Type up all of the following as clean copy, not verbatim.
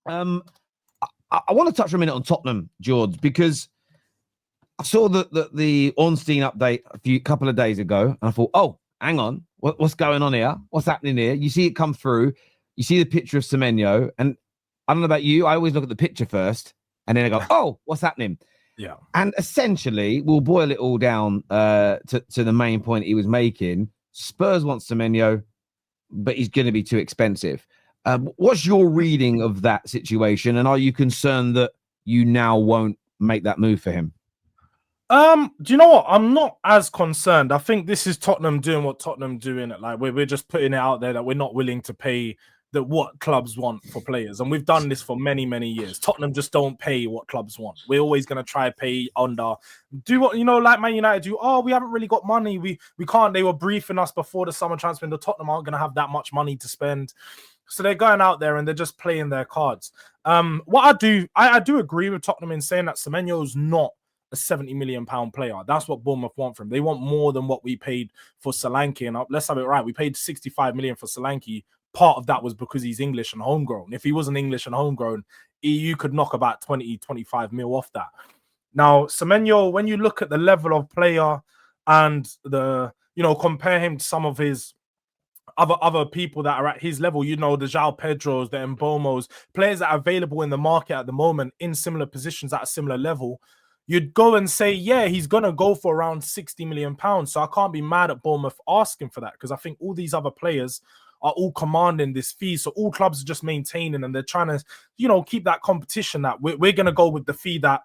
Um, I want to touch for a minute on Tottenham, George, because I saw the Ornstein update a couple of days ago, and I thought, oh, hang on, what's going on here? What's happening here? You see it come through, you see the picture of Semenyo, and I don't know about you, I always look at the picture first, and then I go, oh, what's happening? Yeah. And essentially, we'll boil it all down to the main point he was making. Spurs want Semenyo, but he's going to be too expensive. What's your reading of that situation? And are you concerned that you now won't make that move for him? Do you know what? I'm not as concerned. I think this is Tottenham doing what Tottenham doing. Like we're just putting it out there that we're not willing to pay what clubs want for players, and we've done this for many years. Tottenham just don't pay what clubs want. We're always going to try pay under. Do what like Man United do. Oh, we haven't really got money. We can't. They were briefing us before the summer transfer window. Tottenham aren't going to have that much money to spend, so they're going out there and they're just playing their cards. What I do agree with Tottenham in saying that Semenyo's not a £70 million player. That's what Bournemouth want from him. They want more than what we paid for Solanke. And let's have it right. We paid 65 million for Solanke. Part of that was because he's English and homegrown. If he wasn't English and homegrown, EU could knock about 20, 25 mil off that. Now, Semenyo, when you look at the level of player and compare him to some of his other people that are at his level, the João Pedros, the Mbomos, players that are available in the market at the moment in similar positions at a similar level, you'd go and say, yeah, he's going to go for around £60 million. So I can't be mad at Bournemouth asking for that, because I think all these other players are all commanding this fee. So all clubs are just maintaining, and they're trying to, keep that competition that we're going to go with the fee that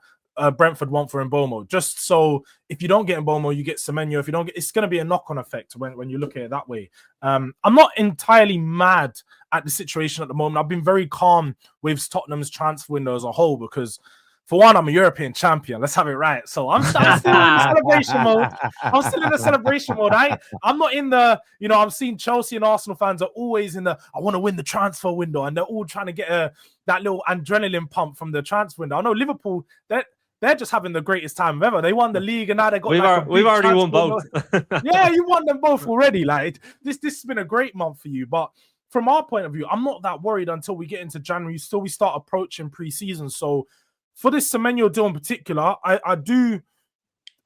Brentford want for Mbomo. Just so if you don't get Mbomo, you get Semenyo. If you don't get, it's going to be a knock-on effect when you look at it that way. I'm not entirely mad at the situation at the moment. I've been very calm with Tottenham's transfer window as a whole, because for one, I'm a European champion. Let's have it right. So I'm still in the celebration mode. I'm still in the celebration mode. I'm not in the, I'm seeing Chelsea and Arsenal fans are always in the, I want to win the transfer window. And they're all trying to get that little adrenaline pump from the transfer window. I know Liverpool, they're just having the greatest time ever. They won the league and now they got we've already won both. Yeah, you won them both already. Like this has been a great month for you. But from our point of view, I'm not that worried until we get into January. Still, we start approaching pre-season. So for this Semenyo deal in particular, I do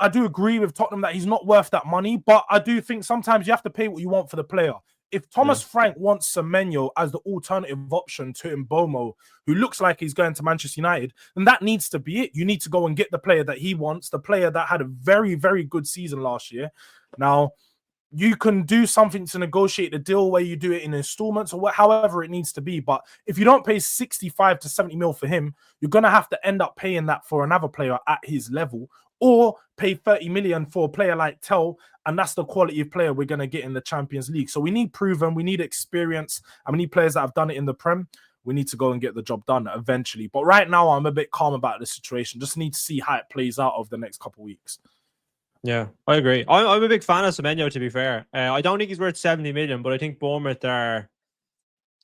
agree with Tottenham that he's not worth that money, but I do think sometimes you have to pay what you want for the player. If Thomas Frank wants Semenyo as the alternative option to Mbomo, who looks like he's going to Manchester United, then that needs to be it. You need to go and get the player that he wants, the player that had a very, very good season last year. Now, you can do something to negotiate the deal where you do it in installments or however it needs to be. But if you don't pay 65 to 70 mil for him, you're going to have to end up paying that for another player at his level, or pay 30 million for a player like Tell. And that's the quality of player we're going to get in the Champions League. So we need proven, we need experience, and we need players that have done it in the Prem. We need to go and get the job done eventually. But right now, I'm a bit calm about the situation. Just need to see how it plays out over the next couple of weeks. Yeah, I agree. I'm a big fan of Semenyo, to be fair. I don't think he's worth 70 million, but I think Bournemouth they're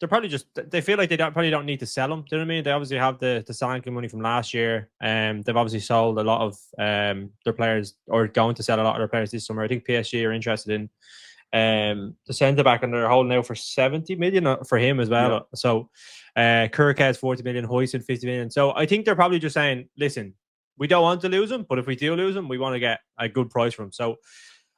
probably they feel like they probably don't need to sell him. Do you know what I mean? They obviously have the Solanke money from last year. They've obviously sold a lot of their players, or going to sell a lot of their players this summer. I think PSG are interested in the centre back, and they're holding out for 70 million for him as well. Yeah. So Kirkhead's 40 million, Huijsen 50 million. So I think they're probably just saying, listen, we don't want to lose him, but if we do lose him, we want to get a good price for him. So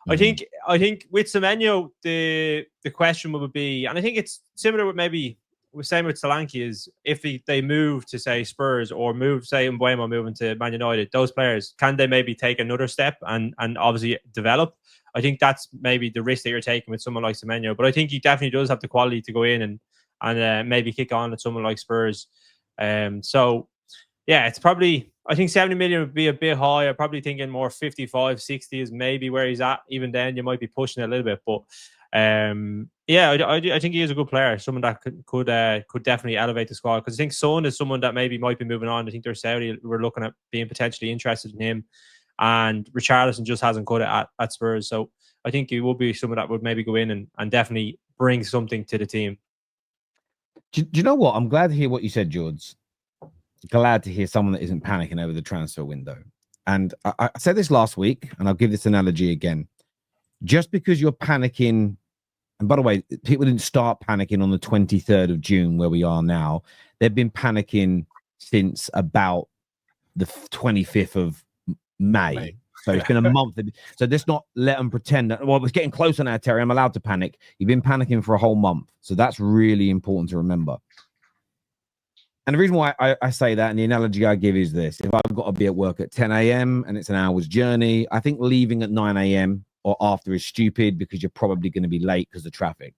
I think with Semenyo, the question would be, and I think it's similar with maybe we're saying with Solanke, is if they move to say Spurs or move, say Mbeumo moving to Man United, those players, can they maybe take another step and obviously develop? I think that's maybe the risk that you're taking with someone like Semenyo. But I think he definitely does have the quality to go in and maybe kick on with someone like Spurs. So yeah, it's probably, I think 70 million would be a bit high. I'm probably thinking more 55, 60 is maybe where he's at. Even then, you might be pushing it a little bit. But yeah, I think he is a good player. Someone that could definitely elevate the squad. Because I think Son is someone that maybe might be moving on. I think they're Saudi. We're looking at being potentially interested in him. And Richarlison just hasn't cut it at Spurs. So I think he will be someone that would maybe go in and definitely bring something to the team. Do you know what? I'm glad to hear what you said, George. Glad to hear someone that isn't panicking over the transfer window. And I said this last week, and I'll give this analogy again. Just because you're panicking and by the way, people didn't start panicking on the 23rd of June, where we are now. They've been panicking since about the 25th of May. So it's been a month. So let's not let them pretend that, well, it's getting closer now, Terry. I'm allowed to panic. You've been panicking for a whole month. So that's really important to remember. And the reason why I say that, and the analogy I give is this: if I've got to be at work at 10 a.m. and it's an hour's journey, I think leaving at 9 a.m. or after is stupid because you're probably going to be late because of traffic.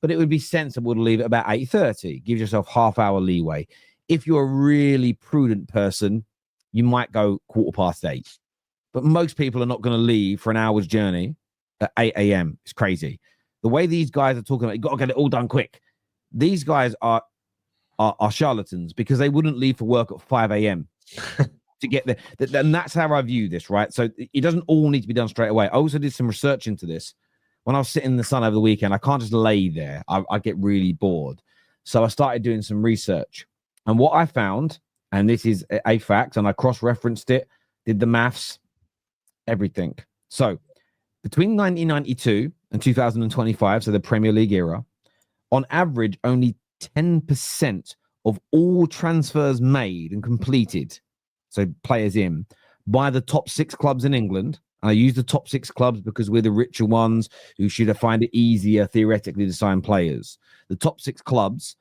But it would be sensible to leave at about 8:30. Give yourself half-hour leeway. If you're a really prudent person, you might go 8:15. But most people are not going to leave for an hour's journey at 8 a.m. It's crazy. The way these guys are talking about, you've got to get it all done quick. These guys are charlatans because they wouldn't leave for work at 5 a.m. to get there. And that's how I view this, right? So it doesn't all need to be done straight away. I also did some research into this. When I was sitting in the sun over the weekend, I can't just lay there. I get really bored. So I started doing some research. And what I found, and this is a fact, and I cross-referenced it, did the maths, everything. So between 1992 and 2025, so the Premier League era, on average, only 10% of all transfers made and completed, so players in, by the top 6 clubs in England. And I use the top 6 clubs because we're the richer ones who should find it easier theoretically to sign players. The top 6 clubs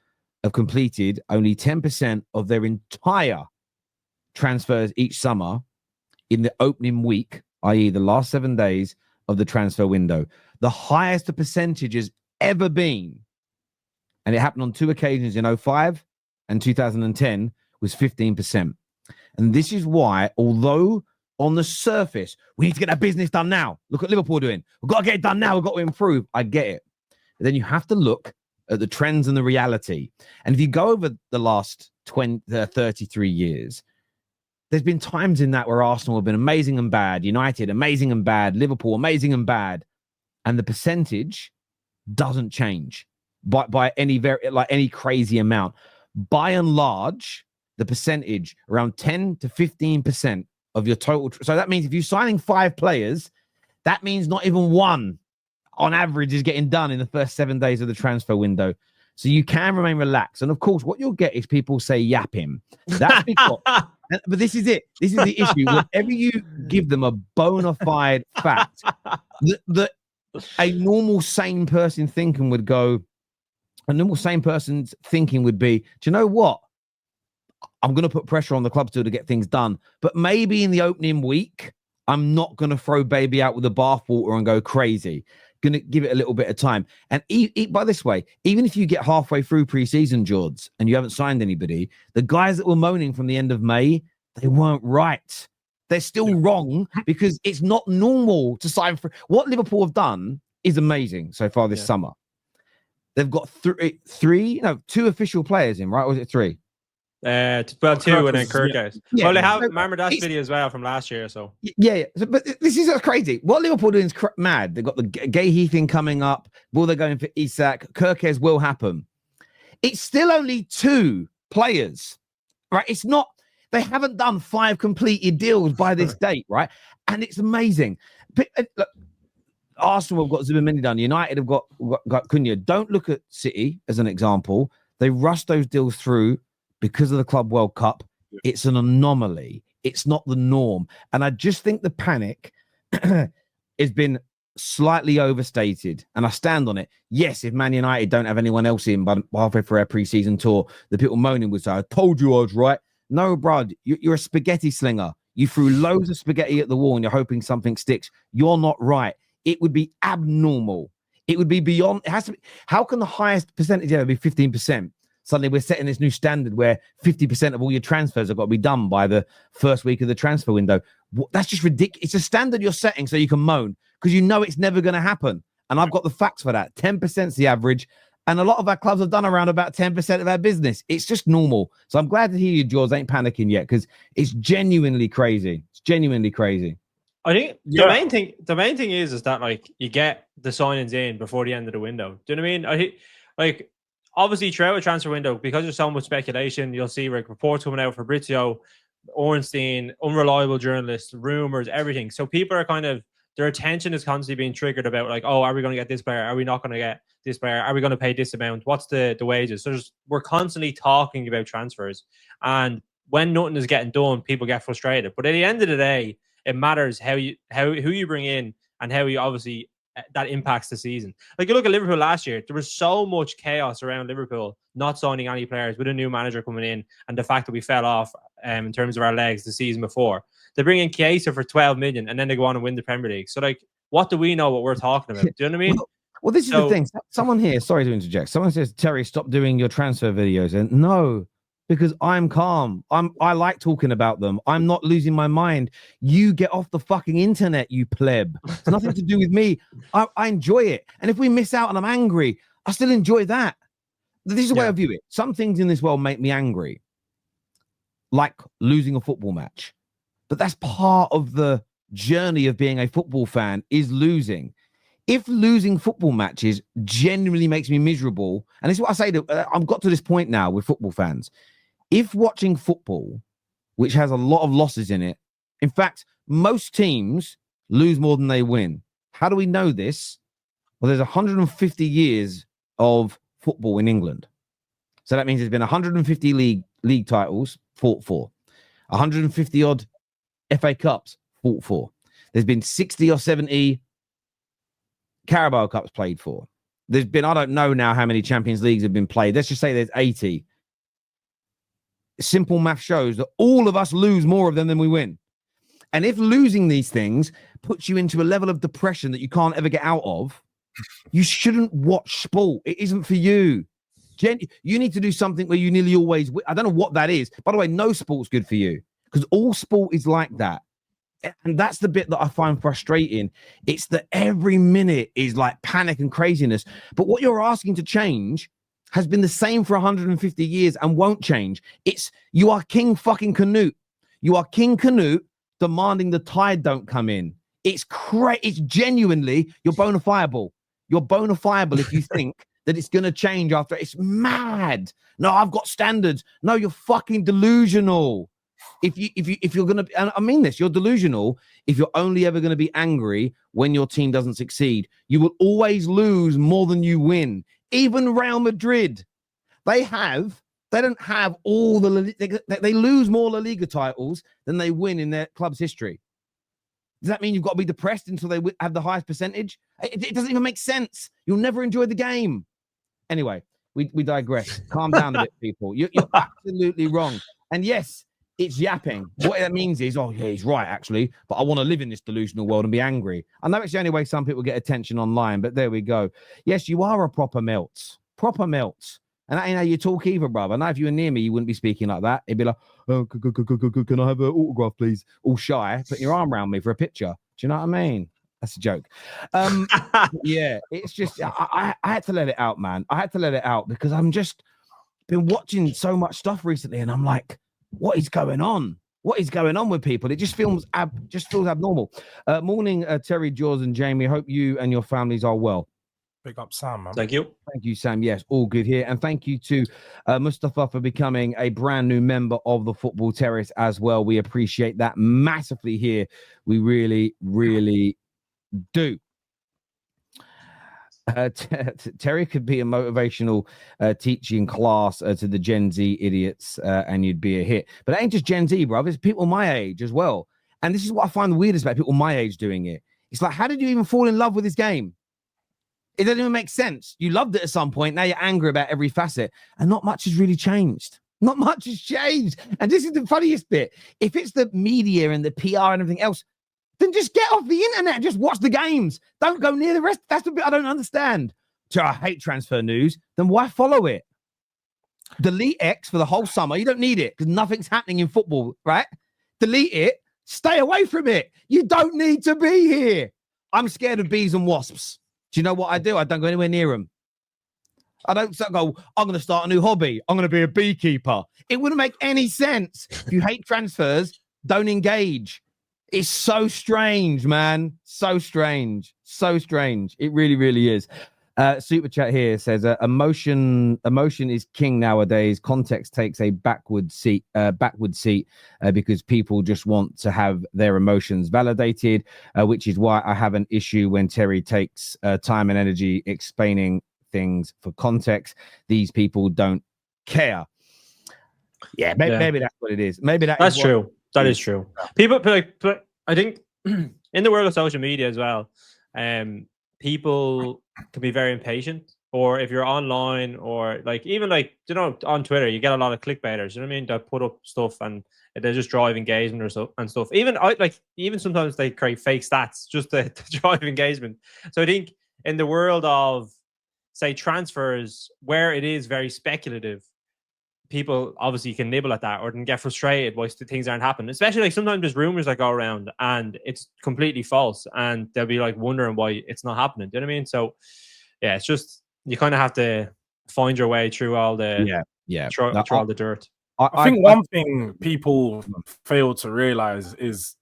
have completed only 10% of their entire transfers each summer in the opening week, i.e. the last 7 days of the transfer window. The highest the percentage has ever been, and it happened on 2 occasions in 2005 and 2010, was 15%. And this is why, although on the surface, we need to get that business done now. Look what Liverpool doing. We've got to get it done now. We've got to improve. I get it. But then you have to look at the trends and the reality. And if you go over the last 33 years, there's been times in that where Arsenal have been amazing and bad, United amazing and bad, Liverpool amazing and bad, and the percentage doesn't change by any crazy amount. By and large, the percentage around 10 to 15% of your total. So that means if you're signing 5 players, that means not even one on average is getting done in the first 7 days of the transfer window. So you can remain relaxed. And of course, what you'll get is people say yap him. That's because, but this is it. This is the issue. Whenever you give them a bona fide fact that a normal sane person thinking would go, a normal sane person's thinking would be, do you know what? I'm going to put pressure on the club to get things done. But maybe in the opening week, I'm not going to throw baby out with the bathwater and go crazy. Going to give it a little bit of time. And by this way, even if you get halfway through pre-season, George, and you haven't signed anybody, the guys that were moaning from the end of May, they weren't right. They're still wrong because it's not normal to sign for. What Liverpool have done is amazing so far this summer. They've got 2 official players in, right? Or was it 3? Well, 2 and then Kirk guys. Yeah. Well, they have Marmadash video as well from last year. So but this is crazy. What Liverpool doing is mad. They've got the Gay thing coming up. Will they going for Isak? Kirkes will happen. It's still only 2 players, right? It's not. They haven't done 5 completed deals by this date, right? And it's amazing. But, look, Arsenal have got Zubimini done. United have got Cunha. Don't look at City as an example. They rushed those deals through because of the Club World Cup. It's an anomaly. It's not the norm. And I just think the panic has been slightly overstated. And I stand on it. Yes, if Man United don't have anyone else in by halfway through our pre-season tour, the people moaning would say, I told you I was right. No, Brad, you're a spaghetti slinger. You threw loads of spaghetti at the wall and you're hoping something sticks. You're not right. It would be abnormal. It would be beyond. It has to be. How can the highest percentage ever be 15%? Suddenly we're setting this new standard where 50% of all your transfers have got to be done by the first week of the transfer window. That's just ridiculous. It's a standard you're setting so you can moan because you know it's never going to happen. And I've got the facts for that. 10% is the average. And a lot of our clubs have done around about 10% of our business. It's just normal. So I'm glad to hear you, George, ain't panicking yet because it's genuinely crazy. It's genuinely crazy. I think the main thing is that like you get the signings in before the end of the window. Do you know what I mean? I think like obviously throughout a transfer window, because there's so much speculation, you'll see like reports coming out, Fabrizio, Ornstein, unreliable journalists, rumors, everything. So people are kind of, their attention is constantly being triggered about like, oh, are we going to get this player? Are we not going to get this player? Are we going to pay this amount? What's the wages? So we're constantly talking about transfers. And when nothing is getting done, people get frustrated. But at the end of the day, it matters who you bring in and how you obviously that impacts the season. Like you look at Liverpool last year, there was so much chaos around Liverpool not signing any players with a new manager coming in, and the fact that we fell off in terms of our legs the season before. They bring in Chiesa for 12 million, and then they go on and win the Premier League. So like, what do we know what we're talking about? Do you know what I mean? Well, this is the thing. Someone here, sorry to interject. Someone says, Terry, stop doing your transfer videos. And no, because I'm calm. I like talking about them. I'm not losing my mind. You get off the fucking internet, you pleb. It's nothing to do with me. I enjoy it. And if we miss out and I'm angry, I still enjoy that. This is the way I view it. Some things in this world make me angry, like losing a football match. But that's part of the journey of being a football fan, is losing. If losing football matches genuinely makes me miserable, and this is what I say, I've got to this point now with football fans. If watching football, which has a lot of losses in it, in fact, most teams lose more than they win. How do we know this? Well, there's 150 years of football in England. So that means there's been 150 league titles fought for, 150 odd FA Cups fought for. There's been 60 or 70 Carabao Cups played for. There's been, I don't know now how many Champions Leagues have been played. Let's just say there's 80. Simple math shows that all of us lose more of them than we win. And if losing these things puts you into a level of depression that you can't ever get out of, you shouldn't watch sport. It isn't for you. You need to do something where you nearly always win. I don't know what that is. By the way, no sport's good for you, because all sport is like that. And that's the bit that I find frustrating. It's that every minute is like panic and craziness. But what you're asking to change has been the same for 150 years and won't change. You are King fucking Canute. You are King Canute demanding the tide don't come in. It's genuinely, you're bona fiable. You're bona fiable if you think that it's going to change after. It's mad. No, I've got standards. No, you're fucking delusional. If you're going to, and I mean this, you're delusional if you're only ever going to be angry when your team doesn't succeed. You will always lose more than you win. Even Real Madrid, they don't have all they lose more La Liga titles than they win in their club's history. Does that mean you've got to be depressed until they have the highest percentage? It doesn't even make sense. You'll never enjoy the game. Anyway, we digress. Calm down a bit, people. You're absolutely wrong. And yes, it's yapping. What that means is, oh, yeah, he's right, actually. But I want to live in this delusional world and be angry. I know it's the only way some people get attention online, but there we go. Yes, you are a proper melt. Proper melt. And that ain't how you talk either, brother. I know if you were near me, you wouldn't be speaking like that. It'd be like, oh, can I have an autograph, please? All shy, putting your arm around me for a picture. Do you know what I mean? That's a joke. Yeah, it's just, I had to let it out, man. I had to let it out because I'm just been watching so much stuff recently, and I'm like, what is going on? What is going on with people? It just feels abnormal. Morning, Terry, Jaws, and Jamie. Hope you and your families are well. Big up, Sam, man. Thank you. Thank you, Sam. Yes, all good here. And thank you to Mustafa for becoming a brand new member of the Football Terrace as well. We appreciate that massively here. We really, really do. Terry could be a motivational teaching class to the Gen Z idiots and you'd be a hit. But it ain't just Gen Z, bro. It's people my age as well. And this is what I find the weirdest about people my age doing it. It's like, how did you even fall in love with this game? It doesn't even make sense. You loved it at some point. Now you're angry about every facet. And not much has really changed. Not much has changed. And this is the funniest bit. If it's the media and the PR and everything else, then just get off the internet and just watch the games. Don't go near the rest. That's the bit I don't understand. So I hate transfer news. Then why follow it? Delete X for the whole summer. You don't need it because nothing's happening in football, right? Delete it. Stay away from it. You don't need to be here. I'm scared of bees and wasps. Do you know what I do? I don't go anywhere near them. I don't go, I'm going to start a new hobby. I'm going to be a beekeeper. It wouldn't make any sense. If you hate transfers, don't engage. It's so strange, man. So strange. So strange. It really, really is. Super chat here says emotion is king nowadays. Context takes a backward seat because people just want to have their emotions validated, which is why I have an issue when Terry takes time and energy explaining things for context. These people don't care. Yeah, maybe that's what it is. Maybe that's true. That is true. People but I think in the world of social media as well, people can be very impatient. Or if you're online, or like even like on Twitter, you get a lot of clickbaiters. You know what I mean? That put up stuff and they just drive engagement or so and stuff. Even sometimes they create fake stats just to drive engagement. So I think in the world of say transfers, where it is very speculative, people obviously can nibble at that or can get frustrated why things aren't happening. Especially like sometimes there's rumors that go around and it's completely false, and they'll be like wondering why it's not happening. Do you know what I mean? So yeah, it's just you kind of have to find your way through all the through all the dirt. I think one thing people fail to realize is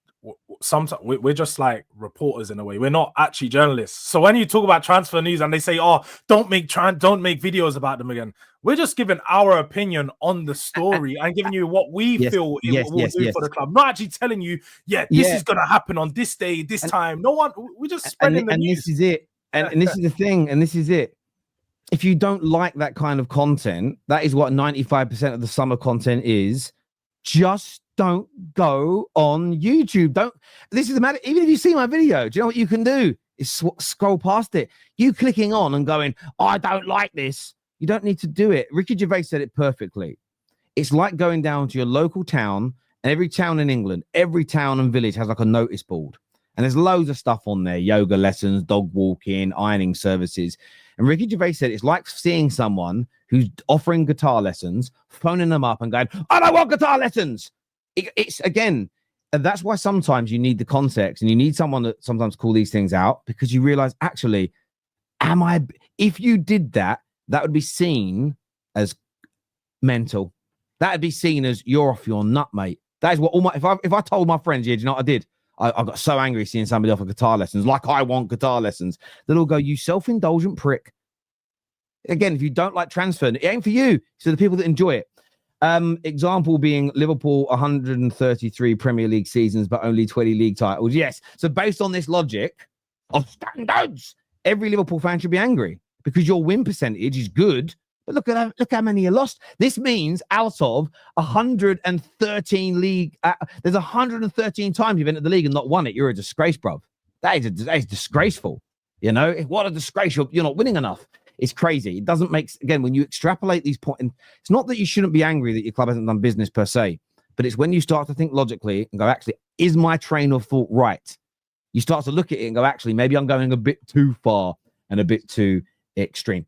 sometimes we're just like reporters in a way. We're not actually journalists. So when you talk about transfer news and they say, "Oh, don't make videos about them again," we're just giving our opinion on the story and giving you what we feel it will do for the club. Not actually telling you, this is going to happen on this day, this time. No one. We're just spreading the news. This is it. And this is the thing. And this is it. If you don't like that kind of content, that is what 95% of the summer content is. Just don't go on YouTube. This is the matter. Even if you see my video, do you know what you can do? Is scroll past it. You clicking on and going, I don't like this. You don't need to do it. Ricky Gervais said it perfectly. It's like going down to your local town, and every town in England, every town and village has like a notice board. And there's loads of stuff on there, yoga lessons, dog walking, ironing services. And Ricky Gervais said it's like seeing someone who's offering guitar lessons, phoning them up and going, I don't want guitar lessons. It's again, and that's why sometimes you need the context and you need someone that sometimes call these things out, because you realize, actually, if you did that, that would be seen as mental. That would be seen as you're off your nut, mate. That is what if I told my friends, do you know what I did? I got so angry seeing somebody offer guitar lessons, like I want guitar lessons. They'll all go, you self-indulgent prick. Again, if you don't like transfer, it ain't for you. So the people that enjoy it. Example being Liverpool 133 Premier League seasons, but only 20 league titles. Yes. So based on this logic of standards, every Liverpool fan should be angry because your win percentage is good. But look how many you lost. This means out of 113 league, there's 113 times you've entered the league and not won it. You're a disgrace, bruv. That is disgraceful. You know, what a disgrace. You're not winning enough. It's crazy. It doesn't make, again, when you extrapolate these points, it's not that you shouldn't be angry that your club hasn't done business per se, but it's when you start to think logically and go, actually, is my train of thought right? You start to look at it and go, actually, maybe I'm going a bit too far and a bit too extreme.